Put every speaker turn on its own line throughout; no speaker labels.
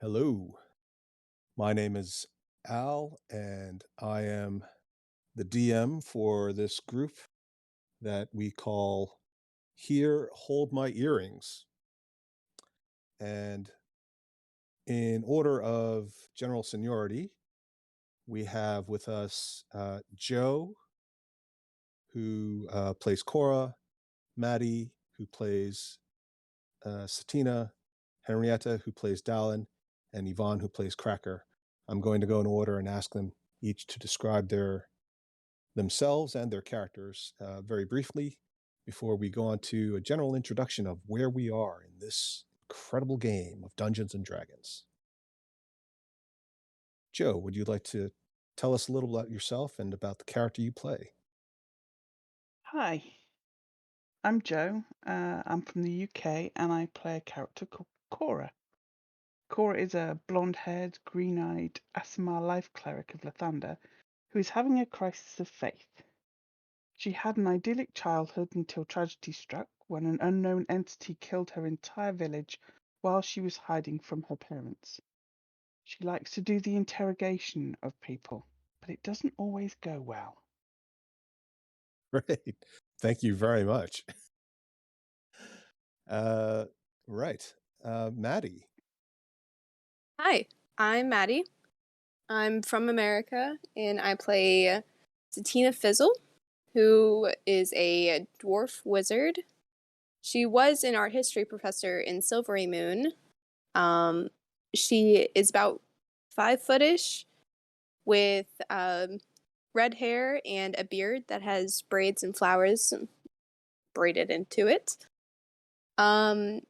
Hello, my name is Al, and I am the DM for this group that we call Here Hold My Earrings. And in order of general seniority, we have with us Joe, who plays Cora, Maddie, who plays Satina, Henrietta, who plays Dallin, and Yvonne, who plays Cracker. I'm going to go in order and ask them each to describe themselves and their characters very briefly before we go on to a general introduction of where we are in this incredible game of Dungeons and Dragons. Joe, would you like to tell us a little about yourself and about the character you play?
Hi, I'm Joe. I'm from the UK and I play a character called Cora. Cora is a blonde haired, green eyed Asimar life cleric of Lathander who is having a crisis of faith. She had an idyllic childhood until tragedy struck when an unknown entity killed her entire village while she was hiding from her parents. She likes to do the interrogation of people, but it doesn't always go well.
Great. Thank you very much. Uh, right. Maddie.
Hi, I'm Maddie. I'm from America and I play Satina Fizzle, who is a dwarf wizard. She was an art history professor in Silvery Moon. Um, she is about 5 footish with red hair and a beard that has braids and flowers braided into it. Um,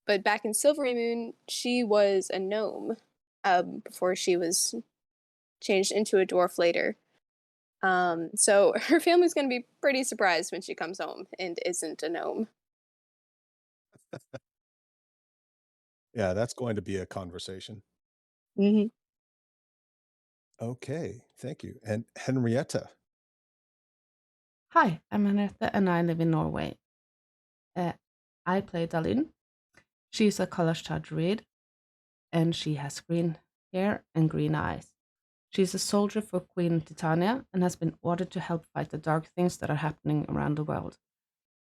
but back in Silvery Moon, she was a gnome before she was changed into a dwarf later. So her family's going to be pretty surprised when she comes home and isn't a gnome.
Yeah, that's going to be a conversation.
Hmm.
Okay, thank you. And Henrietta.
Hi, I'm Henriette and I live in Norway. Uh, I play Dalin. She's a college druid and she has green hair and green eyes. She's a soldier for Queen Titania and has been ordered to help fight the dark things that are happening around the world.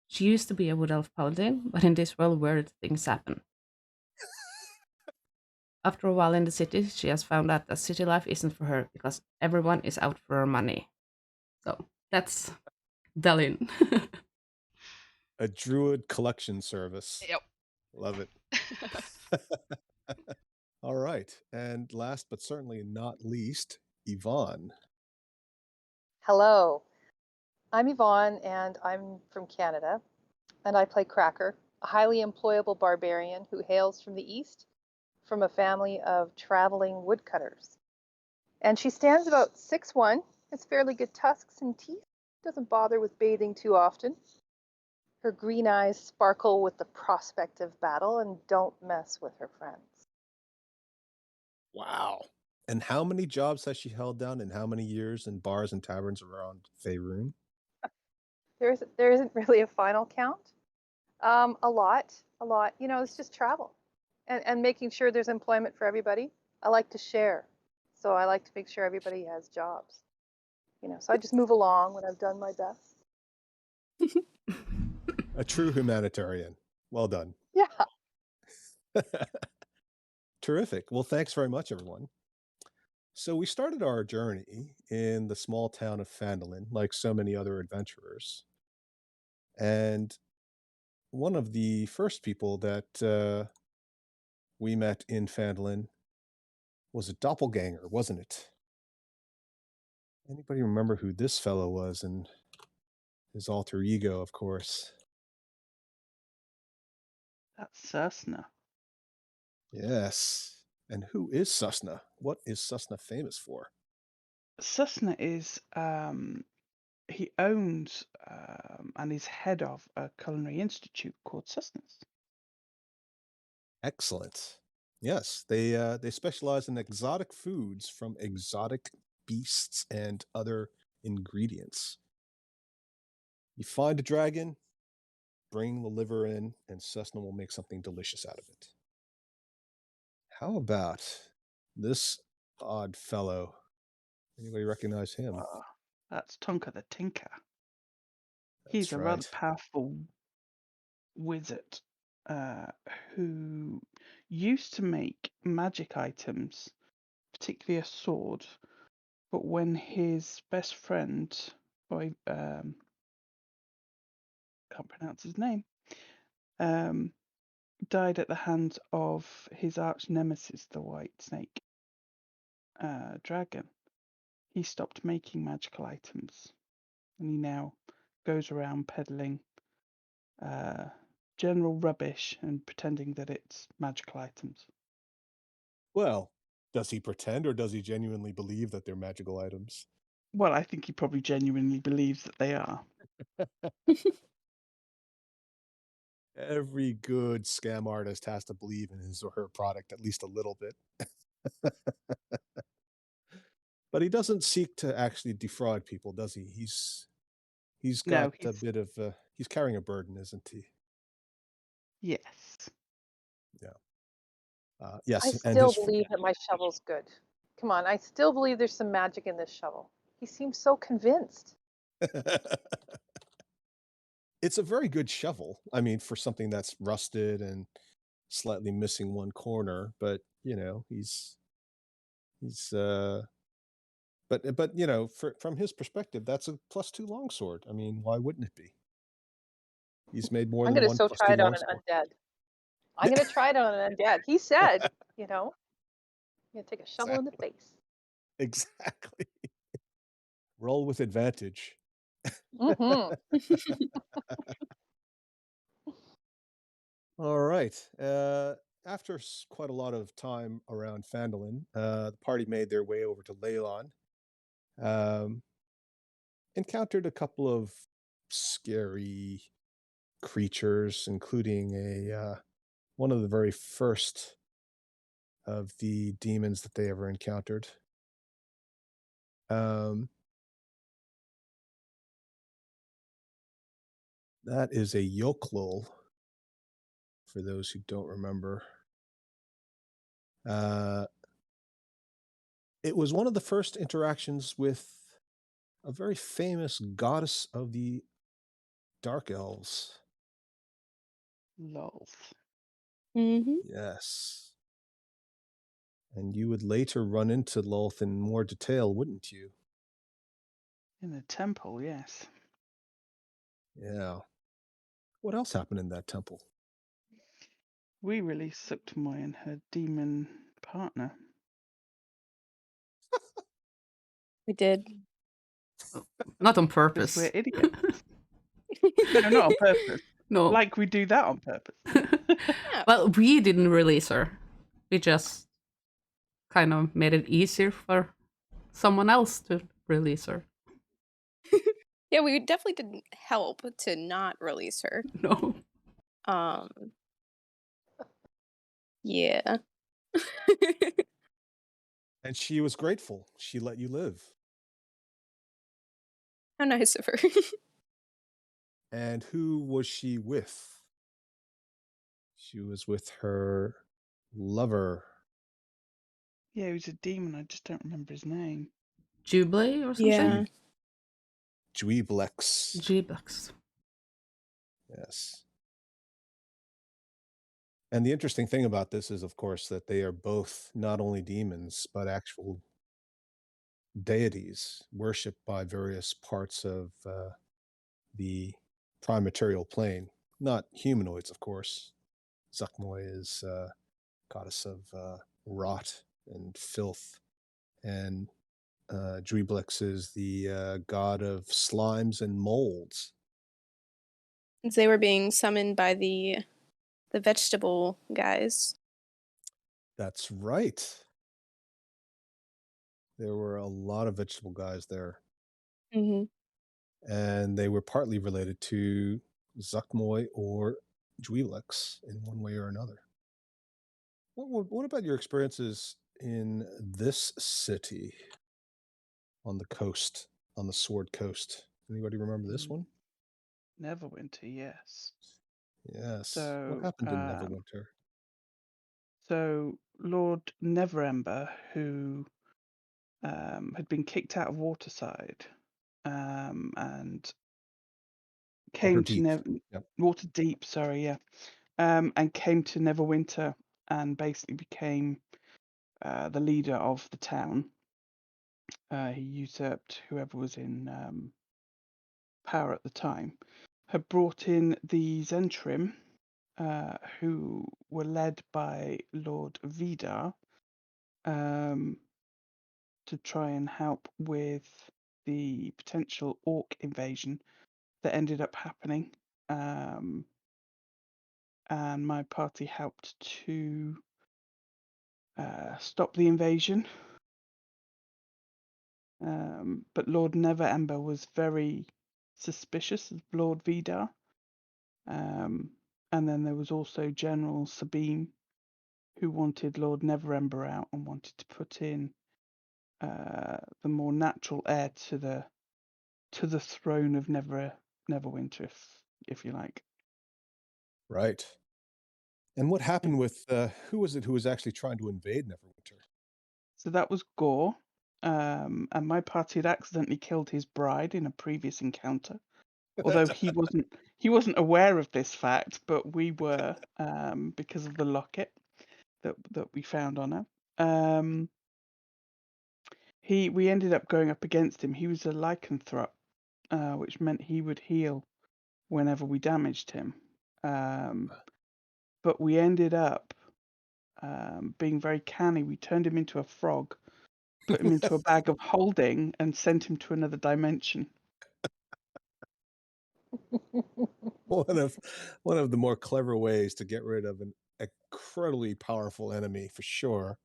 She used to be a wood elf paladin, but in this world, weird things happen. After a while in the city, she has found out that city life isn't for her because everyone is out for her money. So that's Dalin.
A druid collection service.
Yep.
Love it. All right. And last but certainly not least, Yvonne.
Hello, I'm Yvonne and I'm from Canada and I play Cracker, a highly employable barbarian who hails from the east from a family of traveling woodcutters. And she stands about 6'1", has fairly good tusks and teeth, doesn't bother with bathing too often. Her green eyes sparkle with the prospect of battle and don't mess with her friends.
Wow. And how many jobs has she held down in how many years in bars and taverns around Faerun?
There isn't really a final count. A lot, a lot. You know, it's just travel and making sure there's employment for everybody. I like to share. So I like to make sure everybody has jobs. You know, so I just move along when I've done my best.
A true humanitarian. Well done.
Yeah.
Terrific. Well, thanks very much, everyone. So we started our journey in the small town of Phandalin, like so many other adventurers. And one of the first people that we met in Phandalin was a doppelganger, wasn't it? Anybody remember who this fellow was and his alter ego, of course?
That's Cessna.
Yes. And who is Susna? What is Susna famous for?
Cessna is he owns and is head of a culinary institute called Sustenance.
Excellent. Yes, they specialize in exotic foods from exotic beasts and other ingredients. You find a dragon, bring the liver in, and Cessna will make something delicious out of it. How about this odd fellow? Anybody recognize him?
Ah, that's Tonka the Tinker.
That's
He's a rather
right.
powerful wizard uh, who used to make magic items, particularly a sword. But when his best friend, I can't pronounce his name, um, died at the hands of his arch nemesis, the White Snake dragon, he stopped making magical items, and he now goes around peddling uh, general rubbish and pretending that it's magical items.
Well, does he pretend or does he genuinely believe that they're magical items?
Well, I think he probably genuinely believes that they are.
Every good scam artist has to believe in his or her product at least a little bit. But he doesn't seek to actually defraud people, does he? He's got
No,
a
he's
bit of he's carrying a burden, isn't he?
yes.
Yeah.
I
Yes, and
still believe that my shovel's good. Come on, I still believe there's some magic in this shovel. He seems so convinced.
it's a very good shovel. I mean, for something that's rusted and slightly missing one corner, but he's but from his perspective, that's a +2 longsword. I mean, why wouldn't it be? He's made more
I'm
than
gonna
one
so try
+2
it on an
longsword.
undead. I'm gonna try it on an undead. He said, you know, I'm gonna take a shovel in the
Exactly.
face.
Exactly. Roll with advantage.
Mm-hmm.
All right. After quite a lot of time around Phandalin, the party made their way over to Leylon. Um, encountered a couple of scary creatures, including a one of the very first of the demons that they ever encountered. Um, that is a Yoklul, for those who don't remember. Uh, it was one of the first interactions with a very famous goddess of the Dark Elves.
Lols.
Hmm.
Yes. And you would later run into Lolth in more detail, wouldn't you?
In the temple, yes.
Yeah. What else happened in that temple?
We released Suktamoy and her demon partner.
We did.
Not on
Because
purpose.
we're idiots. No, not on purpose.
No.
Like we do that on purpose.
Yeah.
Well, we didn't release her. We just kind of made it easier for someone else to release her.
Yeah, we definitely didn't help to not release her.
No.
Um, yeah.
And she was grateful. She let you live.
How nice of her.
And who was she with? She was with her lover.
Yeah, he was a demon. I just don't remember his name.
Jubilee or something?
Yeah.
Dweeblex.
G-Bucks.
Yes. And the interesting thing about this is, of course, that they are both not only demons, but actual deities worshipped by various parts of the prime material plane. Not humanoids, of course. Zuckmoy is goddess of rot and filth, and Dweeblex is the god of slimes and molds.
Since they were being summoned by the vegetable guys.
That's right. There were a lot of vegetable guys there,
Hmm.
and they were partly related to Zuckmoy or Dweeblex in one way or another. What about your experiences in this city on the coast, on the Sword Coast? Anybody remember this one?
Neverwinter, yes.
Yes. What
So,
happened in Neverwinter?
So Lord Neverember who had been kicked out of Waterside and came to
Waterdeep. Yep.
Waterdeep, sorry, yeah, and came to Neverwinter and basically became the leader of the town. He usurped whoever was in power at the time. Had brought in the Zentrim, who were led by Lord Vidar, to try and help with the potential orc invasion that ended up happening. And my party helped to stop the invasion. But Lord Neverember was very suspicious of Lord Vidar. And then there was also General Sabine, who wanted Lord Neverember out and wanted to put in the more natural heir to the throne of Neverwinter, if you like.
Right. And what happened with who was it who was actually trying to invade Neverwinter?
So that was Gore, and my party had accidentally killed his bride in a previous encounter. Although he wasn't aware of this fact, but we were, because of the locket that we found on her. We ended up going up against him. He was a lycanthrope, which meant he would heal whenever we damaged him. But we ended up being very canny. We turned him into a frog, put him into a bag of holding, and sent him to another dimension.
One of the more clever ways to get rid of an incredibly powerful enemy, for sure.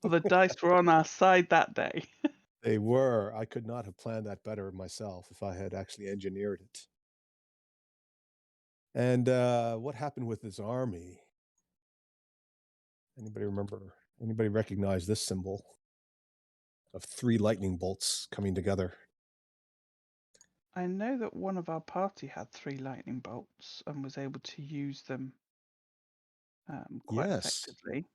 Well, the dice were on our side that day.
They were. I could not have planned that better myself if I had actually engineered it. And what happened with his army? Anybody remember? Anybody recognize this symbol of 3 lightning bolts coming together?
I know that one of our party had 3 lightning bolts and was able to use them quite
Yes.
effectively.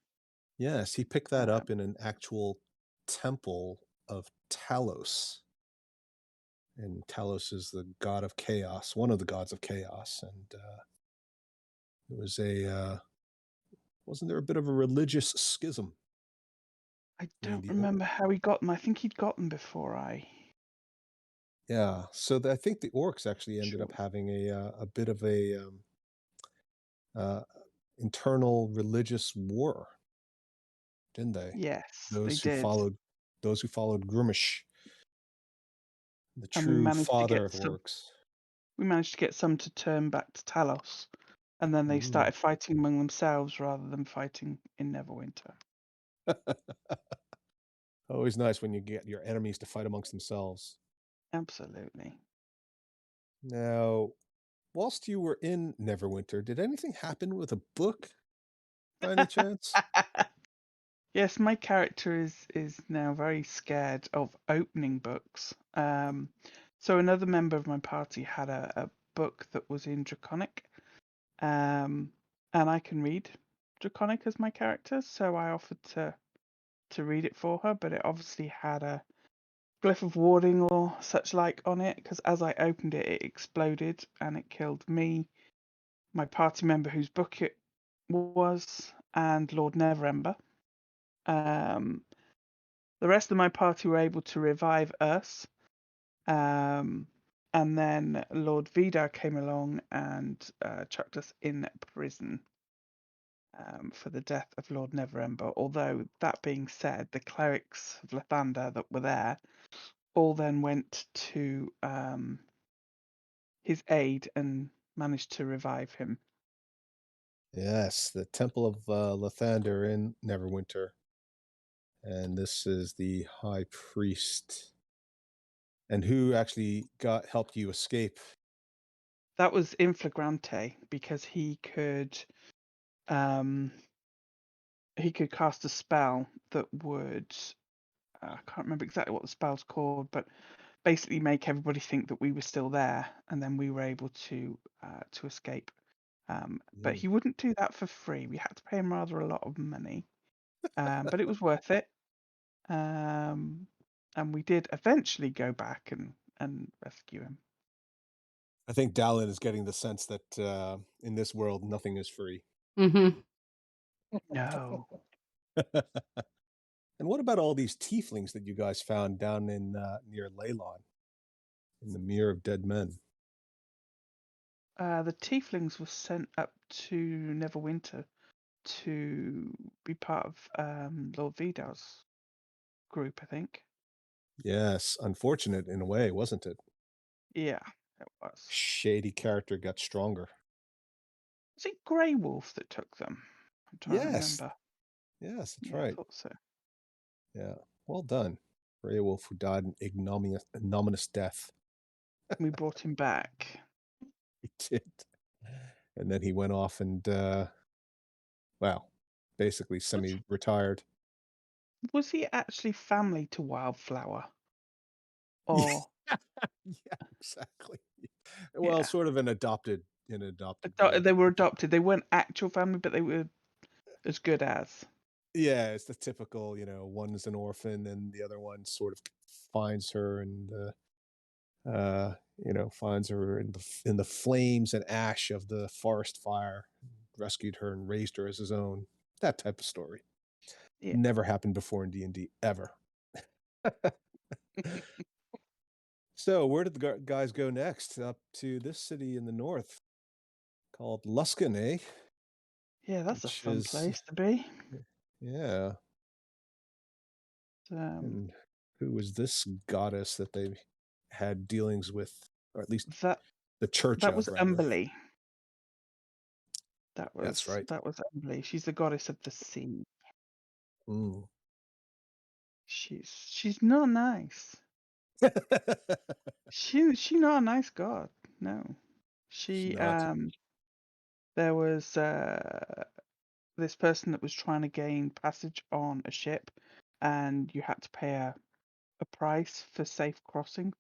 Yes, he picked that
Um,
up in an actual temple of Talos. And Talos is the god of chaos, one of the gods of chaos. And it was wasn't there a bit of a religious schism
I
between
don't
the orcs?
remember how he got them. I think he'd got them before I.
Yeah, so I think the orcs actually ended
Sure.
up having a bit of a uh, internal religious war, didn't they?
Yes, they
Those who
did.
followed those who followed Grimish, the
And we
true
managed to
father
get
of
some.
orcs.
We managed to get some to turn back to Talos, and then they
Mm.
started fighting among themselves rather than fighting in Neverwinter.
Always nice when you get your enemies to fight amongst themselves.
Absolutely.
Now, whilst you were in Neverwinter, did anything happen with a book by any chance?
Yes, my character is now very scared of opening books. So another member of my party had a book that was in Draconic, and I can read Draconic as my character, so I offered to read it for her, but it obviously had a glyph of warding or such like on it, because as I opened it, it exploded and it killed me, my party member whose book it was, and Lord Neverember. Um, the rest of my party were able to revive us, and then Lord Vidar came along and chucked us in prison for the death of Lord Neverember. Although, that being said, the clerics of Lathander that were there all then went to his aid and managed to revive him.
Yes, the Temple of Lathander in Neverwinter. And this is the High Priest. And who actually helped you escape?
That was Inflagrante because um, he could cast a spell that would I can't remember exactly what the spell's called, but basically make everybody think that we were still there, and then we were able to escape. But
Mm.
he wouldn't do that for free. We had to pay him rather a lot of money. But it was worth it. And we did eventually go back and rescue him.
I think Dallin is getting the sense that in this world, nothing is free.
Mm-hmm.
No.
And what about all these tieflings that you guys found down in near Leylon, in the Mere of Dead Men?
The tieflings were sent up to Neverwinter to be part of Lord Vidal's group, I think.
Yes, unfortunate in a way, wasn't it?
Yeah, it was.
Shady character got stronger.
Was it Grey Wolf that took them? I'm trying to
Yes,
remember.
yes, that's
Yeah, I
right.
thought so.
Yeah, well done. Wolf, who died an ignominious death.
We brought him back.
He did. And then he went off and, well, basically semi-retired.
Was he actually family to Wildflower?
Yeah,
Or
yeah, exactly. Well,
yeah,
sort of an adopted boy.
they were adopted. They weren't actual family, but they were as good as.
Yeah, it's the typical, one is an orphan and the other one sort of finds her and finds her in the flames and ash of the forest fire, rescued her and raised her as his own. That type of story.
Yeah.
Never happened before in D&D ever. So, where did the guys go next? Up to this city in the north called Luskan, eh?
Yeah, that's a
Which
fun
is,
place to be.
yeah. And who was this goddess that they had dealings with, or at least
that
the church
that was
of, rather?
Umberlee.
That's right.
That was Umberlee. She's the goddess of the sea.
Mm.
She's not nice. She not a nice god. No.
She's
She
not.
there was this person that was trying to gain passage on a ship, and you had to pay a price for safe crossing,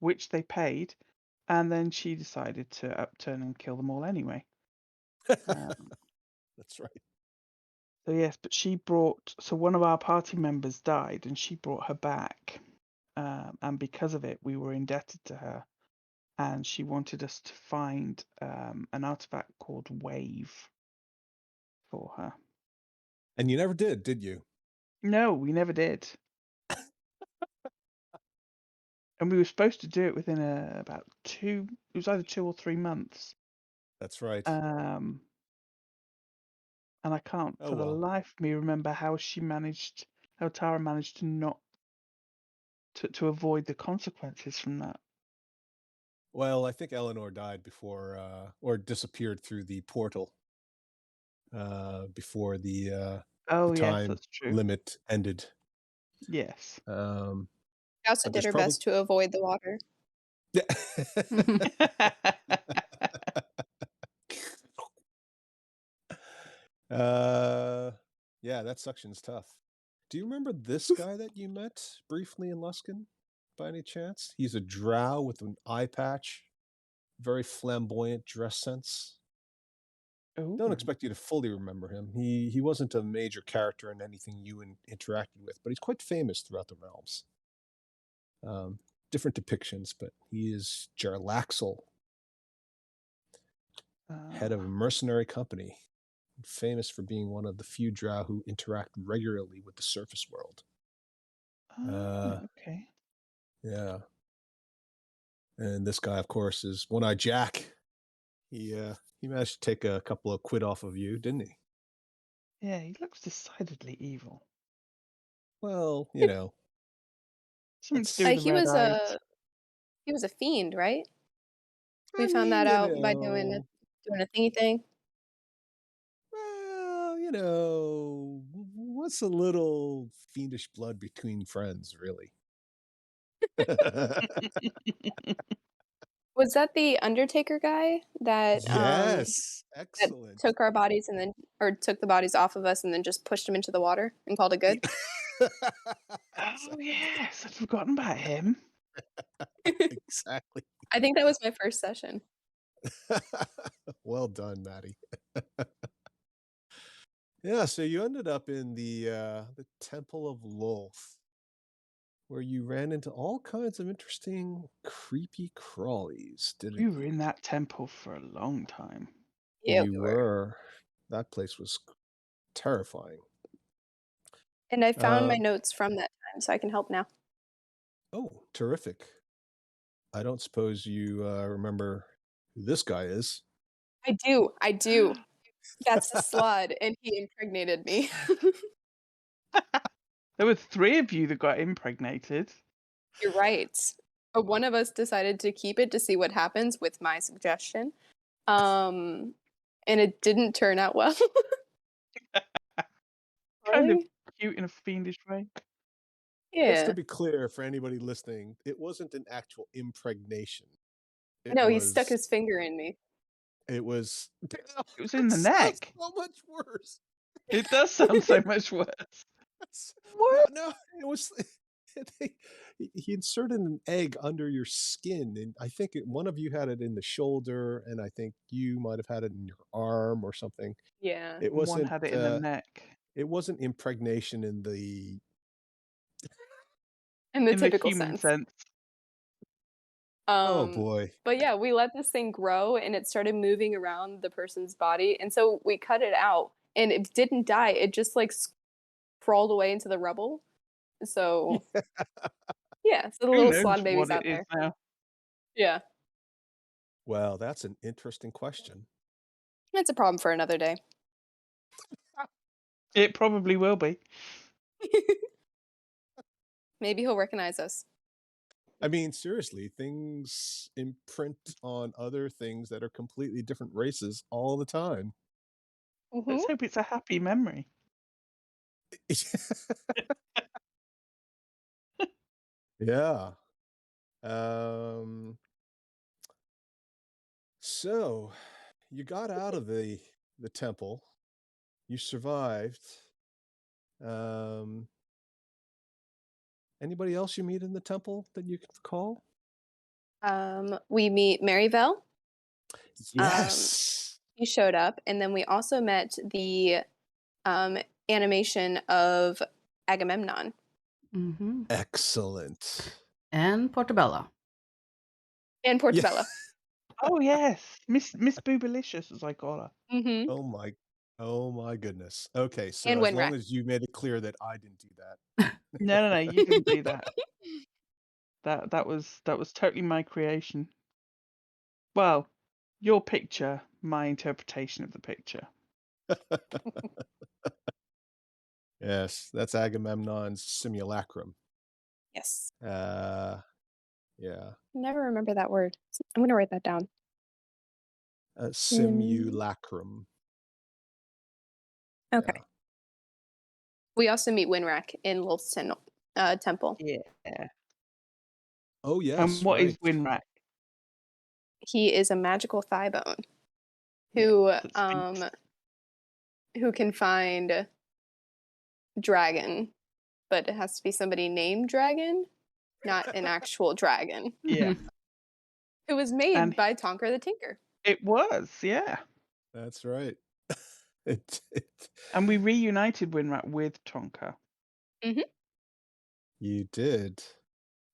which they paid, and then she decided to upturn and kill them all anyway.
That's right.
So yes, but so one of our party members died, and she brought her back, and because of it, we were indebted to her, and she wanted us to find an artifact called Wave for her.
And you never did you?
No, we never did. And we were supposed to do it within about it was either 2 or 3 months.
That's right.
And I can't
Oh,
for the
well.
life of me remember how Tara managed to not to avoid the consequences from that.
Well, I think Eleanor died before, or disappeared through the portal before the
Oh yes,
time
that's true.
limit ended.
Yes.
She also
But
did
there's
her
probably
best to avoid the water.
Yeah, that suction's tough. Do you remember this guy that you met briefly in Luskan, by any chance? He's a drow with an eye patch, very flamboyant dress sense. Don't
Ooh.
expect you to fully remember him. He wasn't a major character in anything you interacted with, but he's quite famous throughout the realms. Different depictions, but he is Jarlaxle, head of a mercenary company, famous for being one of the few drow who interact regularly with the surface world.
Okay.
Yeah. And this guy, of course, is One-Eye Jack. He managed to take a couple of quid off of you, didn't he?
Yeah, he looks decidedly evil.
Well,
Something to
that's
do with the
He
red
was
eyes.
a fiend, right? We
I
found
mean,
that out by doing a thingy thing.
well, what's a little fiendish blood between friends, really?
Was that the Undertaker guy that
Yes,
that
excellent.
took our bodies took the bodies off of us and then just pushed them into the water and called it good?
Oh yes, I'd forgotten about him.
Exactly.
I think that was my first session.
Well done, Maddie. Yeah, so you ended up in the Temple of Lolth, where you ran into all kinds of interesting creepy crawlies, didn't
We were
you?
in that temple for a long time.
Yeah,
You
we were.
were. That place was terrifying.
And I found my
Um,
notes from that time, so I can help now.
oh, terrific. I don't suppose you remember who this guy is.
I do. I do. That's the Slud, and he impregnated me.
There were 3 of you that got impregnated.
You're right. One of us decided to keep it to see what happens with my suggestion. And it didn't turn out well.
Kind of
Really?
cute in a fiendish way.
Just to
Yeah.
be clear for anybody listening, it wasn't an actual impregnation. It
No, he stuck
was
his finger in me.
it was
It was in the
That sounds
neck.
so much worse.
It does sound so much worse.
No,
What?
no, it was he inserted an egg under your skin, and I think one of you had it in the shoulder, and I think you might have had it in your arm or something.
Yeah.
It
And one
wasn't
had it in the neck.
it wasn't impregnation in the
In the
In the
typical
human
sense.
sense.
oh
Um,
boy.
but yeah, we let this thing grow and it started moving around the person's body. And so we cut it out and it didn't die. It just like crawled away into the rubble. So yeah, so the
Who
little
knows
slod baby's
what it
out
is
there.
now?
Yeah.
Well, that's an interesting question.
That's a problem for another day.
It probably will be.
Maybe he'll recognize us.
I mean, seriously, things imprint on other things that are completely different races all the time.
Mm-hmm.
Let's hope it's a happy memory.
Yeah. Um, so you got out of the temple. You survived. Um, anybody else you meet in the temple that you can recall?
We meet Maryville.
Yes.
He showed up, and then we also met the animation of Agamemnon.
Mm-hmm.
Excellent.
And Portobello.
And
Yeah.
Portobello.
Oh yes, Miss Boobalicious, as I call her.
Mm-hmm.
Oh my goodness. Okay, so
And
as long
Winrack.
as you made it clear that I didn't do that.
No, you didn't do that. That was totally my creation. Well, your picture, my interpretation of the picture.
Yes, that's Agamemnon's simulacrum.
Yes.
Yeah,
Never remember that word. I'm gonna write that down.
simulacrum.
Okay.
Yeah.
We also meet Winrack in Lolth's temple.
Yeah.
Oh
And
yes,
what is
right.
Winrack?
He is a magical thigh bone
Yeah,
who
that speaks.
who can find dragon, but it has to be somebody named Dragon, not an actual dragon.
Yeah,
Who was made
And-
by Tonker the Tinker.
it was, yeah.
That's right.
And we reunited Winrack with Tonka.
You did.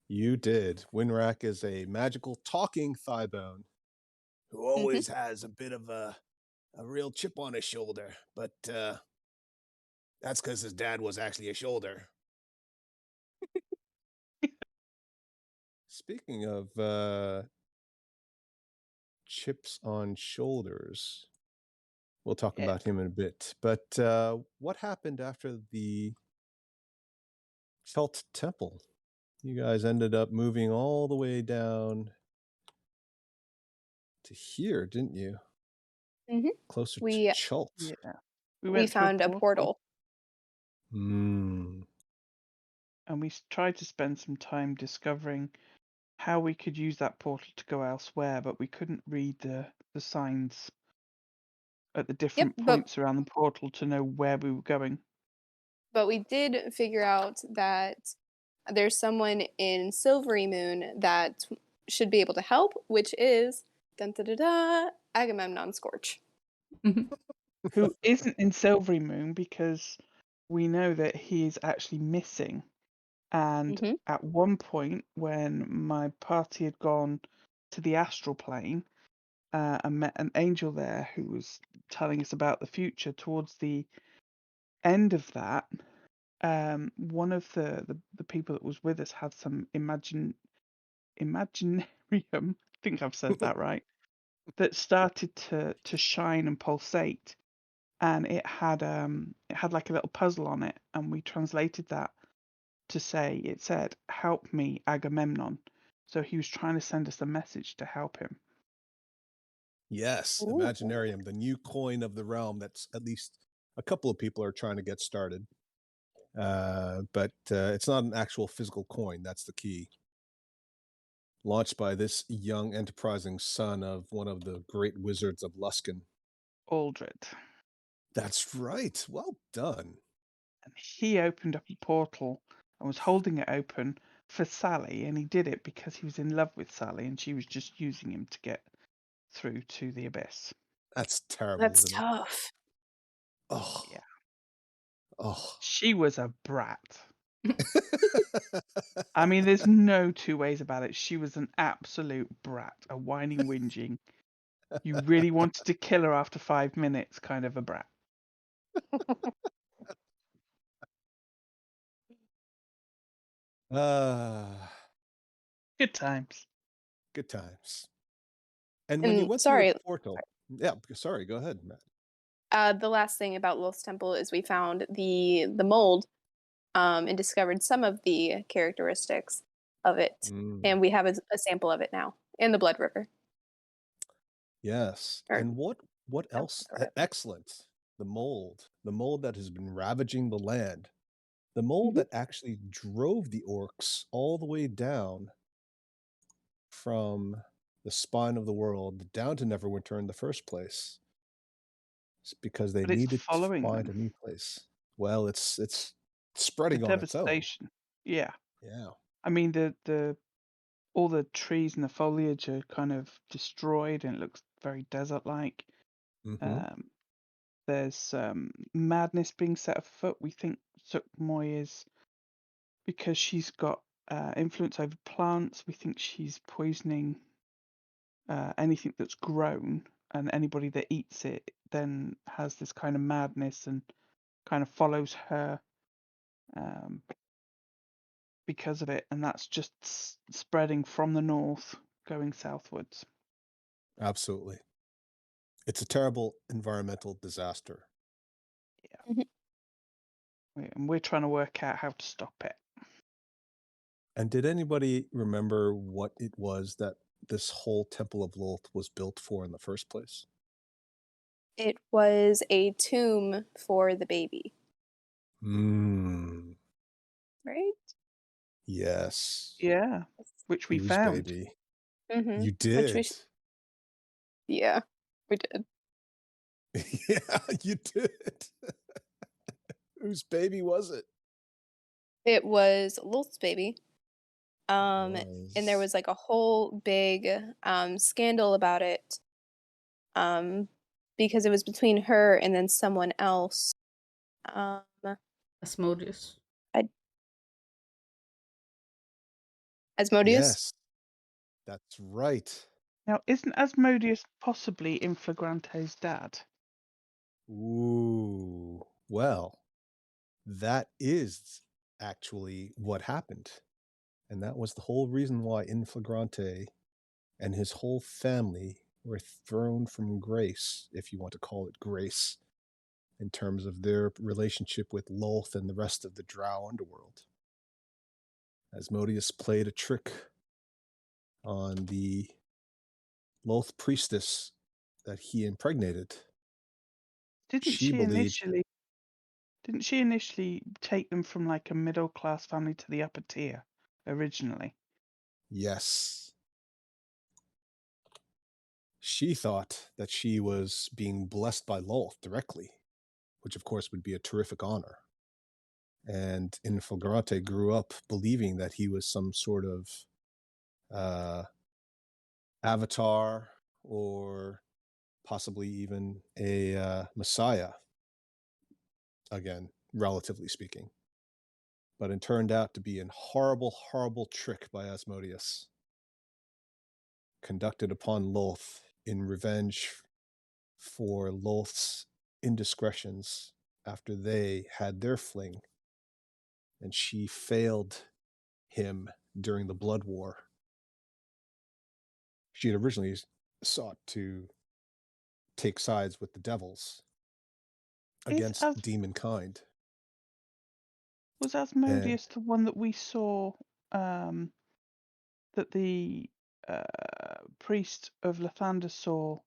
You did. Winrack is a magical talking thigh bone who always has a bit of a real chip on his shoulder, but that's because his dad was actually a shoulder. Speaking of chips on shoulders, we'll talk
Yeah.
about him in a bit. But what happened after the Celt Temple? You guys ended up moving all the way down to here, didn't you?
Mhm.
Closer
We-
to Chult.
Yeah.
We
went through
found a portal.
Hmm.
And we tried to spend some time discovering how we could use that portal to go elsewhere, but we couldn't read the signs at the different
but-
points around the portal to know where we were going.
But we did figure out that there's someone in Silvery Moon that should be able to help, which is dun, da, da, da, Agamemnon Scorch.
who isn't in Silvery Moon because we know that he is actually missing. And
Hmm.
at one point, when my party had gone to the astral plane and met an angel there who was telling us about the future, towards the end of that, one of the people that was with us had some imaginarium. I think I've said that right. That started to shine and pulsate, and it had like a little puzzle on it, and we translated that to say, it said, "Help me, Agamemnon." So he was trying to send us a message to help him.
Yes,
Ooh.
Imaginarium, the new coin of the realm that's at least a couple of people are trying to get started. But it's not an actual physical coin. That's the key. Launched by this young, enterprising son of one of the great wizards of Luskan.
Aldred.
That's right. Well done.
And he opened up a portal and was holding it open for Sally, and he did it because he was in love with Sally, and she was just using him to get through to the abyss.
That's terrible,
That's
isn't it?
tough.
Oh,
Yeah.
oh.
She was a brat. I mean, there's no two ways about it. She was an absolute brat, a whining, whinging. You really wanted to kill her after 5 minutes, kind of a brat.
Ah,
Good times.
good times. And when you
And
went through the
sorry,
portal, yeah, sorry, go ahead, Matt.
the last thing about Lilith's Temple is we found the mold, and discovered some of the characteristics of it,
Mm,
and we have a sample of it now in the Blood River.
yes.
Or
And what else?
River.
Excellent. The mold that has been ravaging the land. The mold
Mhm.
that actually drove the orcs all the way down from the spine of the world down to Neverwinter in the first place. It's because they
But it's
needed to
following
find a
them.
new place. Well, it's
The
spreading on its own.
devastation. Yeah.
Yeah.
I mean, the all the trees and the foliage are kind of destroyed, and it looks very desert-like.
Mm-hmm.
Um, there's madness being set afoot. We think Sukmoy is because she's got influence over plants. We think she's poisoning anything that's grown, and anybody that eats it then has this kind of madness and kind of follows her um, because of it, and that's just spreading from the north, going southwards.
Absolutely. It's a terrible environmental disaster.
Mhm.
And we're trying to work out how to stop it.
And did anybody remember what it was that this whole Temple of Lilith was built for in the first place?
It was a tomb for the baby,
Hmm.
right?
Yes.
Yeah, which we
Whose
found.
baby?
Mm-hmm.
You
Which
did.
yeah, we did.
Yeah, you did. Whose baby was it?
It was Lilith's baby. And there
Was.
was like a whole big scandal about it, um, because it was between her and then someone else. Um,
Asmodeus.
I, Asmodeus.
Yes, that's right.
Now, isn't Asmodeus possibly Inflagrante's dad?
Ooh. Well, that is actually what happened. And that was the whole reason why Inflagrante and his whole family were thrown from grace, if you want to call it grace, in terms of their relationship with Lolth and the rest of the Drow underworld. Asmodeus played a trick on the Lolth priestess that he impregnated.
Didn't
She
she
believed,
initially? Didn't she initially take them from like a middle class family to the upper tier originally?
yes, she thought that she was being blessed by Lolth directly, which of course would be a terrific honor. And Infilgrante grew up believing that he was some sort of uh, avatar or possibly even a messiah, again, relatively speaking. But it turned out to be a horrible, horrible trick by Asmodeus, conducted upon Lolth in revenge for Lolth's indiscretions after they had their fling, and she failed him during the Blood War. She had originally sought to take sides with the devils
Is
against
As
demon kind.
was
And
Asmodeus the one that we saw that the priest of Lathander saw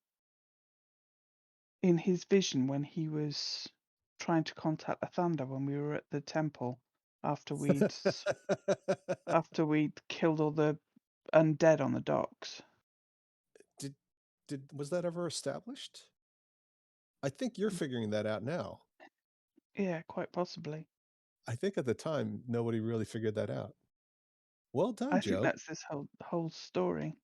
in his vision when he was trying to contact Lathander when we were at the temple after we'd killed all the undead on the docks?
was that ever established? I think you're figuring that out now.
Yeah, quite possibly.
I think at the time nobody really figured that out. Well done,
I think
Joe.
that's this whole story.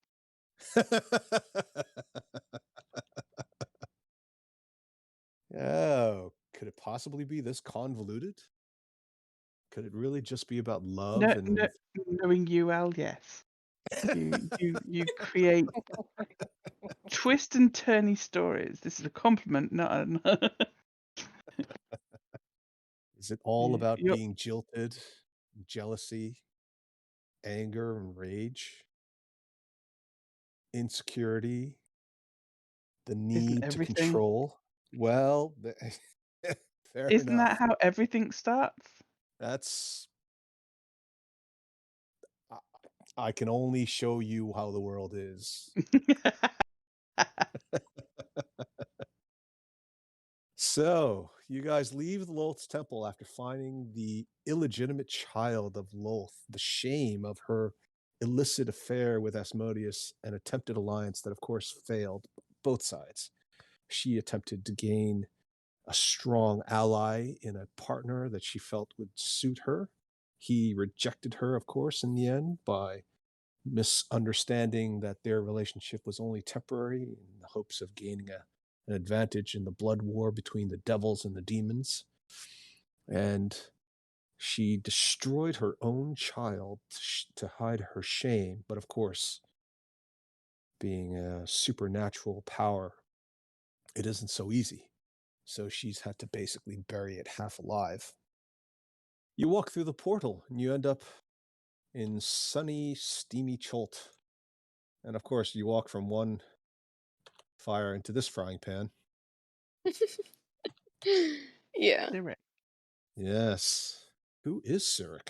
Oh, could it possibly be this convoluted? Could it really just be about love
No,
and
knowing you, Al, yes. You create twist and turny stories. This is a compliment, not an
is it all
Yeah,
about
you're
being jilted, jealousy, anger and rage, insecurity, the
isn't
need to
everything
control? Well, fair
isn't that
enough.
how everything starts?
That's I I can only show you how the world is. So, you guys leave the Lolth's temple after finding the illegitimate child of Lolth, the shame of her illicit affair with Asmodeus, an attempted alliance that, of course, failed both sides. She attempted to gain a strong ally in a partner that she felt would suit her. He rejected her, of course, in the end by misunderstanding that their relationship was only temporary in the hopes of gaining an advantage in the blood war between the devils and the demons. And she destroyed her own child to hide her shame. But of course, being a supernatural power, it isn't so easy. So she's had to basically bury it half alive. You walk through the portal and you end up in sunny, steamy Cholt. And of course, you walk from one fire into this frying pan.
Yeah.
Direct.
Yes. Who is Surik?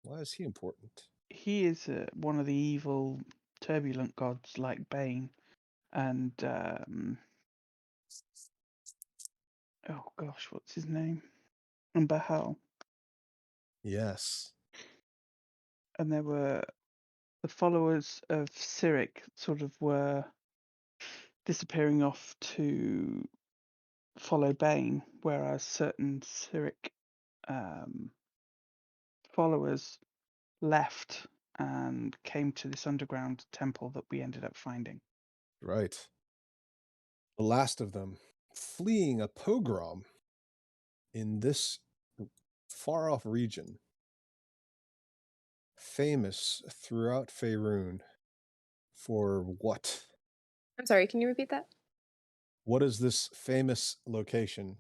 Why is he important?
He is one of the evil, turbulent gods like Bane, and oh gosh, what's his name? And Bahal.
Yes.
And there were the followers of Cyric sort of were disappearing off to follow Bane, whereas certain Cyric followers left and came to this underground temple that we ended up finding.
Right. The last of them fleeing a pogrom in this far off region, famous throughout Faerun for what?
I'm sorry, can you repeat that?
What is this famous location,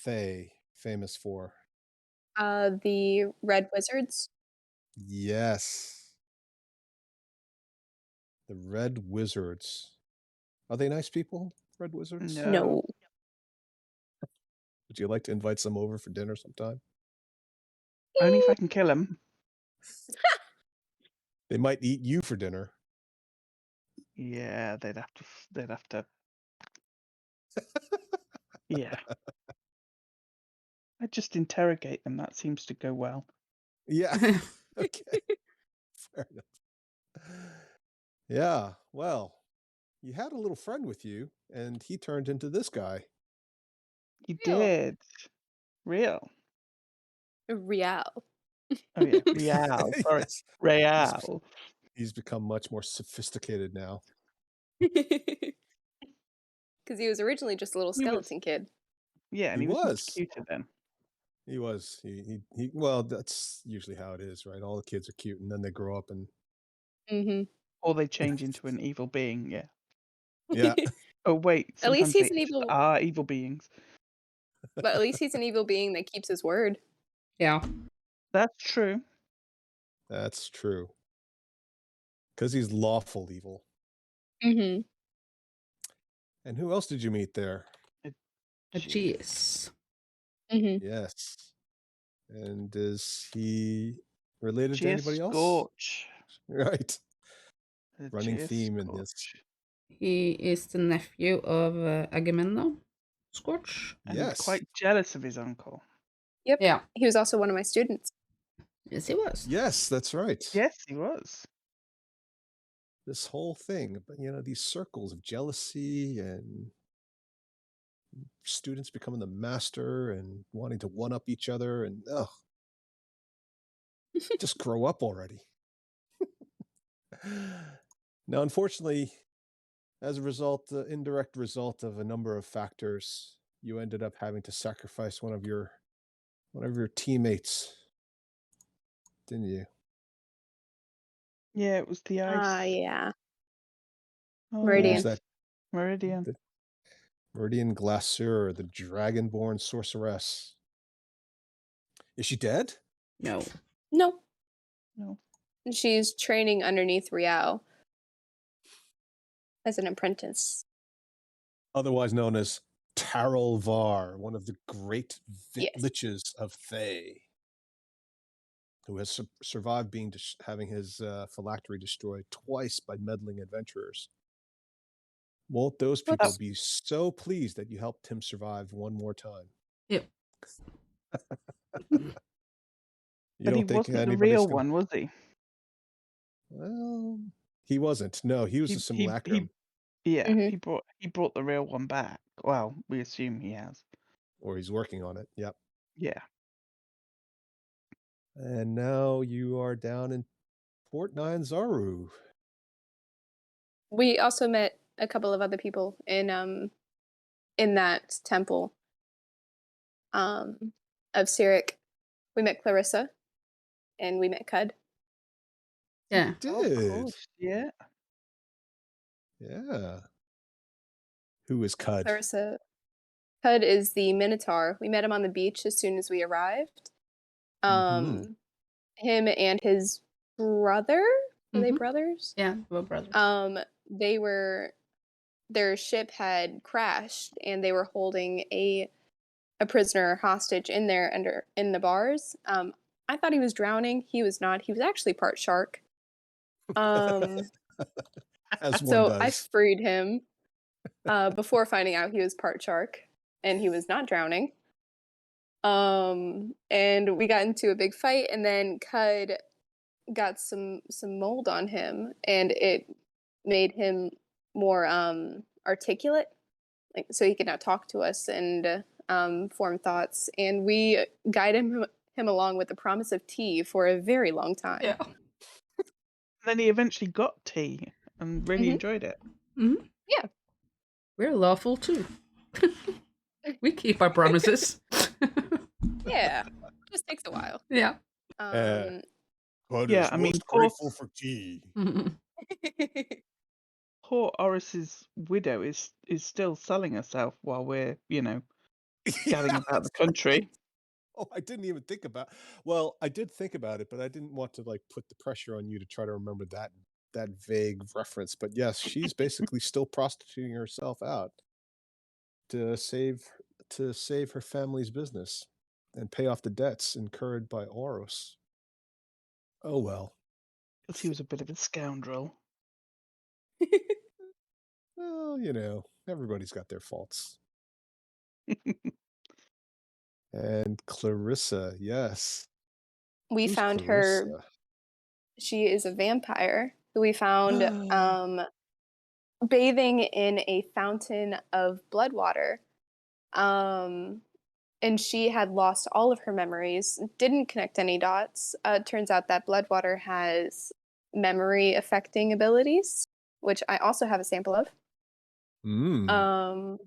Thay, famous for?
The Red Wizards.
Yes. The Red Wizards. Are they nice people, Red Wizards?
No.
No.
Would you like to invite some over for dinner sometime?
Only if I can kill him.
They might eat you for dinner.
Yeah, they'd have to. Yeah. I just interrogate them. That seems to go well.
Yeah. Okay. Fair enough. Yeah. Well, you had a little friend with you, and he turned into this guy.
You
Real.
did. Real.
Real.
Oh yeah, Real. Sorry,
Yes.
Real.
He's become much more sophisticated now.
because he was originally just a little
He was,
skeleton kid.
yeah, and
He
he was much
was.
cuter then.
He was. He well, that's usually how it is, right? All the kids are cute and then they grow up and
Mm-hmm.
Or they change into an evil being, yeah.
yeah.
Oh wait,
At least
sometimes they
he's an evil,
are evil beings.
but at least he's an evil being that keeps his word.
Yeah.
That's true.
That's true. Because he's lawful evil.
Mm-hmm.
And who else did you meet there?
A
Jeez.
cheese.
Mm-hmm.
Yes. And is he related to
Cheers
anybody else?
Scorch.
Right.
The
Running
Cheers
theme in this.
Scorch.
He is the nephew of Agamemnon Scorch.
And he's
Yes.
quite jealous of his uncle.
Yep.
Yeah.
He was also one of my students.
Yes, he was.
Yes, that's right.
Yes, he was.
This whole thing, but these circles of jealousy and students becoming the master and wanting to one up each other and just grow up already. Now, unfortunately, as a result, the indirect result of a number of factors, you ended up having to sacrifice one of your teammates, didn't you?
Yeah, it was the ice.
Yeah.
Oh,
Meridian.
Who's that?
Meridian.
The Meridian Glacier, the dragonborn sorceress. Is she dead?
No.
No.
No.
She's training underneath Rial as an apprentice.
Otherwise known as Tarl Var, one of the great
Yes.
liches of Thay, who has survived having his phylactery destroyed twice by meddling adventurers. Won't those people be so pleased that you helped him survive one more time?
Yep.
But he wasn't the real one, was he?
Well, he wasn't. No, he was a simulacrum.
Yeah,
Mhm.
he brought the real one back. Well, we assume he has.
Or he's working on it. Yep.
Yeah.
And now you are down in Port Nine Zaru.
We also met a couple of other people in that temple of Cyric. We met Clarissa and we met Cud.
Yeah.
Oh, of course. Yeah.
Yeah. Who is Cud?
Clarissa. Cud is the Minotaur. We met him on the beach as soon as we arrived.
Mhm.
Him and his brother. Were they
Mhm.
brothers?
Yeah, we're brothers.
Their ship had crashed and they were holding a prisoner hostage in there in the bars. I thought he was drowning. He was not. He was actually part shark.
As one
So
does.
I freed him before finding out he was part shark and he was not drowning. And we got into a big fight, and then Cud got some mold on him, and it made him more articulate, like so he could now talk to us and form thoughts. And we guided him along with the promise of tea for a very long time.
Yeah.
Then he eventually got tea and really enjoyed it.
Mm-hmm.
Yeah.
We're lawful too. We keep our promises.
Yeah. Just takes a while.
Yeah.
Cud
Yeah,
is
I mean,
most
poor-
grateful for tea.
Poor Oris's widow is still selling herself while we're, scatting about the country.
Oh, I didn't even think about. Well, I did think about it, but I didn't want to put the pressure on you to try to remember that vague reference. But yes, she's basically still prostituting herself out to save her family's business and pay off the debts incurred by Oros. Oh well.
Because he was a bit of a scoundrel.
Well, everybody's got their faults. And Clarissa, yes.
We
Who's
found her.
Clarissa?
She is a vampire who we found bathing in a fountain of blood water. And she had lost all of her memories, didn't connect any dots. Turns out that blood water has memory affecting abilities, which I also have a sample of.
Mm,
Um,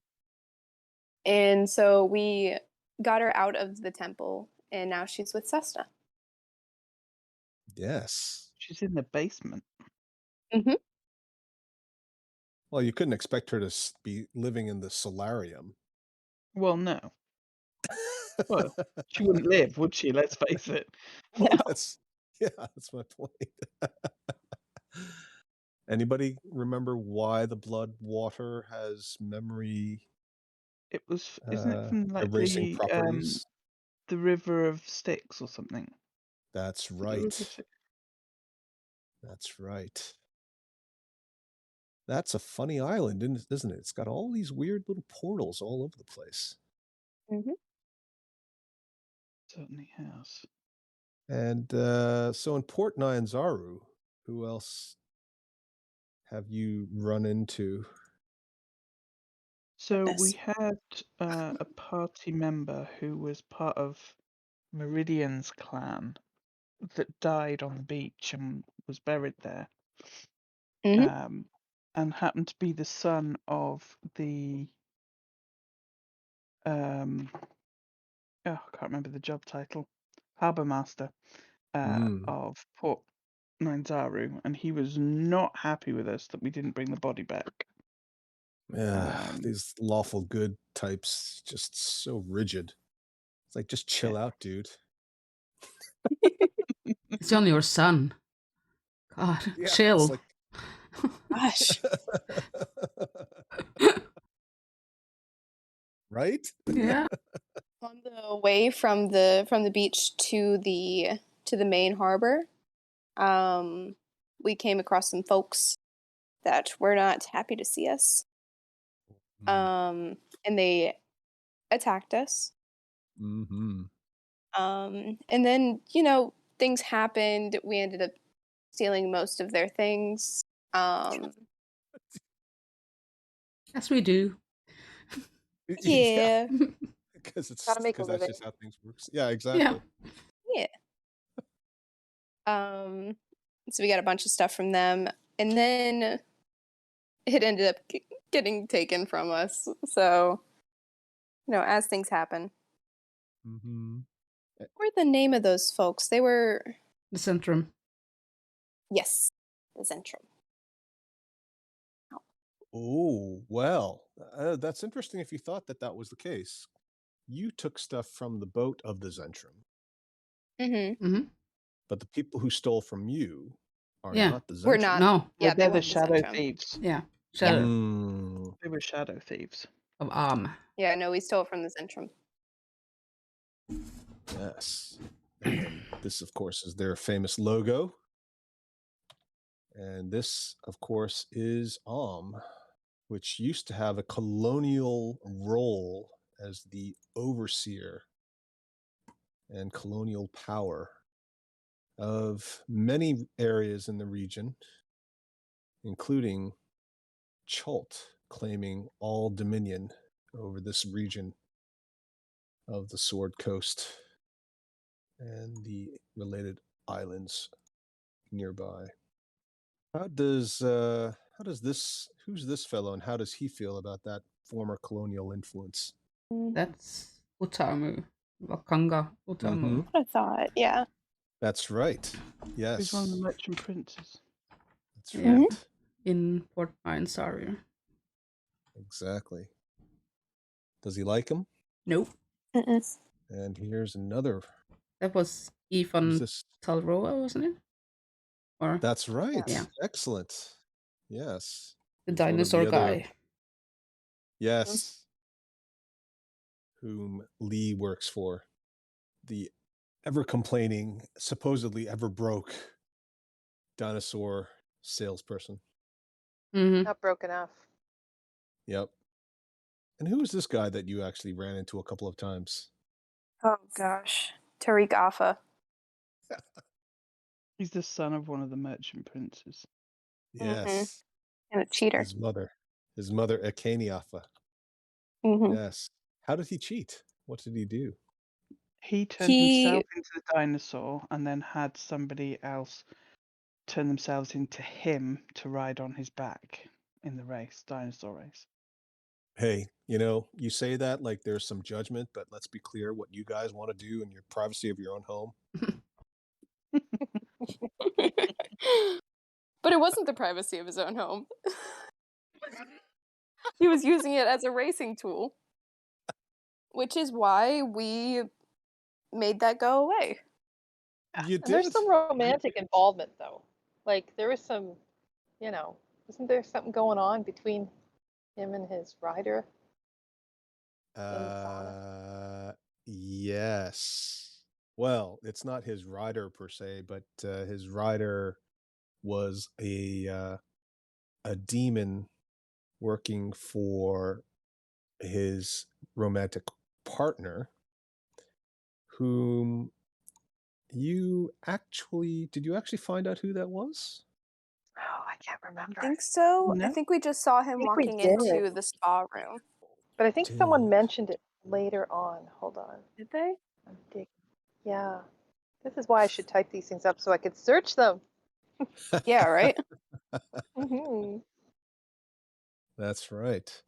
and so we got her out of the temple, and now she's with Cessna.
yes.
She's in the basement.
Hmm.
Well, you couldn't expect her to be living in the solarium.
Well, no. Well, she wouldn't live, would she? Let's face it.
No.
That's yeah, that's my point. Anybody remember why the blood water has memory
It was, isn't it from like
erasing properties?
the River of Styx or something?
That's
The River of
right.
Styx.
That's right. That's a funny island, isn't it? It's got all these weird little portals all over the place.
Hmm.
Certainly has.
And so in Port Nyanzaru, who else have you run into?
So we
Goodness.
had a party member who was part of Meridian's clan that died on the beach and was buried there,
Hmm.
and happened to be the son of the oh, I can't remember the job title, harbour master
Mm.
of Port Nyanzaru, and he was not happy with us that we didn't bring the body back.
Yeah,
Um,
these lawful good types, just so rigid. It's like, just
yeah.
chill out, dude.
It's only your son. God,
Yeah, it's
chill.
like
Gosh.
right?
Yeah.
On the way from the beach to the main harbor, we came across some folks that were not happy to see us.
Mm.
And they attacked us.
Mm-hmm.
And then, things happened. We ended up stealing most of their things. Um,
As we do.
Yeah,
yeah,
Gotta make a
because that's
living.
just how things works. Yeah,
Yeah.
exactly.
yeah. Um, so we got a bunch of stuff from them, and then it ended up getting taken from us. So, as things happen.
Mm-hmm.
What were the name of those folks? They were,
The Centrum.
yes, the Zentrum.
Oh, well, that's interesting if you thought that that was the case. You took stuff from the boat of the Zentrum,
Mm-hmm.
Mm-hmm.
but the people who stole from you are
Yeah.
not the
We're
Zentrum.
not.
No.
Yeah, they
they're the
weren't the
shadow
Zentrum.
thieves.
Yeah.
Yeah.
Shadow
Mm,
They were shadow thieves.
of Arm.
Yeah, no, we stole from the Zentrum.
yes. And this, of course, is their famous logo. And this, of course, is which used to have a colonial role as the overseer and colonial power of many areas in the region, including Chult, claiming all dominion over this region of the Sword Coast and the related islands nearby. Who's this fellow and how does he feel about that former colonial influence?
That's Utamu. Wakanga
Mm-hmm.
Utamu.
I thought, yeah.
That's right.
He's one of the
Yes,
merchant princes.
that's
Yeah.
right.
In Port Nyanzaru.
Exactly. Does he like him?
Nope.
Mm-mm.
And here's another.
That was
Who's
Ifan
this?
Talroa, wasn't it? Or
That's right.
yeah.
Excellent. Yes.
The
He's one of
dinosaur
the other.
guy.
Yes. Whom Lee works for. The ever complaining, supposedly ever broke dinosaur salesperson.
Mm-hmm.
Not broke enough.
Yep. And who is this guy that you actually ran into a couple of times?
Oh gosh, Tariq Affa.
He's the son of one of the merchant princes.
Yes.
And a cheater.
His mother, Akaniafa.
Mm-hmm.
Yes. How did he cheat? What did he do?
He turned himself into the dinosaur and then had somebody else turn themselves into him to ride on his back in the race, dinosaur race.
Hey, you say that like there's some judgment, but let's be clear what you guys want to do in your privacy of your own home.
But it wasn't the privacy of his own home. He was using it as a racing tool. Which is why we made that go away.
You
And there's
did?
some romantic involvement, though. Like, there was some, isn't there something going on between him and his rider in sauna?
Yes. Well, it's not his rider per se, but his rider was a demon working for his romantic partner, whom did you actually find out who that was?
Oh, I can't
I
remember.
think so. I
No.
think we just saw
I
him
think we
walking
did.
into the spa room.
But I think someone
Did.
mentioned it later on. Hold on.
Did they?
I'm digging. Yeah. This is why I should type these things up so I could search them.
Yeah, right?
Mhm.
That's right.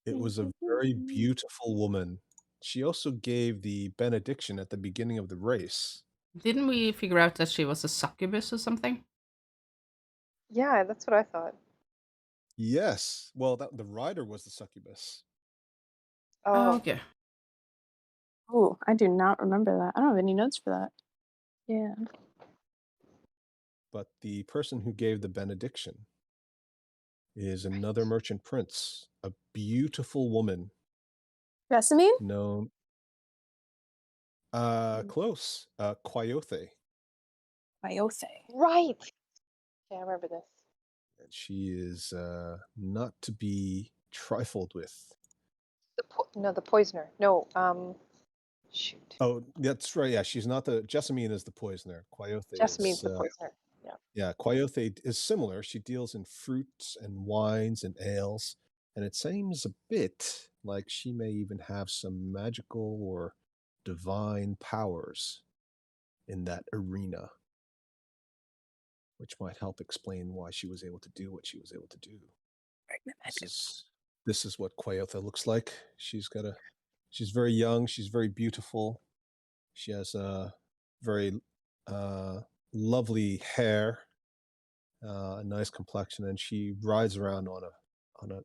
It was a very beautiful woman. She also gave the benediction at the beginning of the race.
Didn't we figure out that she was a succubus or something?
Yeah, that's what I thought.
Yes. Well, the rider was the succubus.
Oh,
Oh,
okay.
Ooh, I do not remember that. I don't have any notes for that. Yeah.
But the person who gave the benediction is another merchant prince, a beautiful woman
Jessamine?
known close, Quayothe.
Iothe.
right. Yeah, I remember this.
And she is not to be trifled with.
The poisoner. No, shoot.
Oh, that's right. Yeah, she's not Jessamine is the poisoner. Quayothe
Jessamine's
is
the poisoner. Yeah.
yeah, Quayothe is similar. She deals in fruits and wines and ales, and it seems a bit like she may even have some magical or divine powers in that arena, which might help explain why she was able to do what she was able to do. This is what Quayotha looks like. She's very young, she's very beautiful. She has a very lovely hair, a nice complexion, and she rides around on a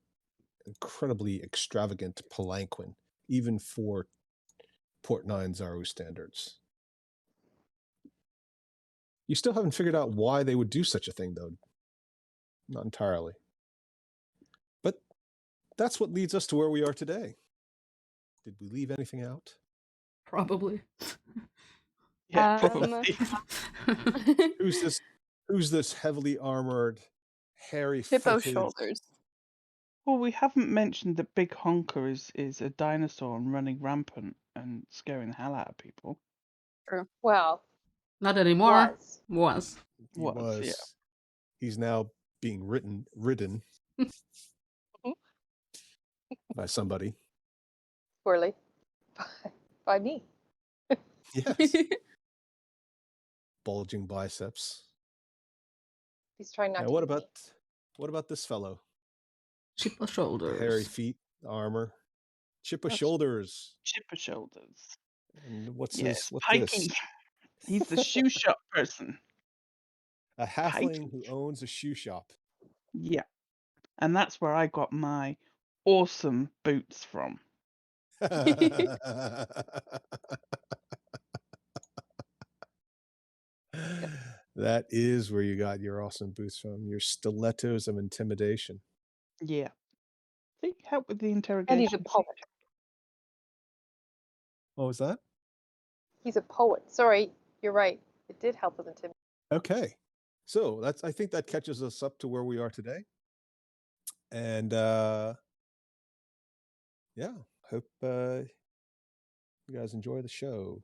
incredibly extravagant palanquin, even for Port Nine Zaru standards. You still haven't figured out why they would do such a thing, though. Not entirely. But that's what leads us to where we are today. Did we leave anything out?
Probably.
Yeah,
Um,
probably.
Who's this heavily armored, hairy
Hippo
footed?
shoulders.
Well, we haven't mentioned that Big Honker is a dinosaur and running rampant and scaring the hell out of people.
Well,
Not anymore.
was.
Was.
He
Was, yeah.
was. He's now being ridden by somebody.
Poorly. By me.
Yes. Bulging biceps.
He's trying not
Now,
to
what
eat me.
about this fellow?
Chipper shoulders.
Hairy feet, armor, chip of
That's-
shoulders.
Chipper shoulders.
And what's
Yes,
this? What's
Pikey.
this?
He's the shoe shop person.
A halfling who owns a shoe shop.
Yeah. And that's where I got my awesome boots from.
That is where you got your awesome boots from. Your stilettos of intimidation.
Yeah. See, help with the interrogation.
And he's a poet.
What was that?
He's a poet. Sorry, you're right. It did help with intimidation.
Okay. So I think that catches us up to where we are today. And yeah, hope you guys enjoy the show.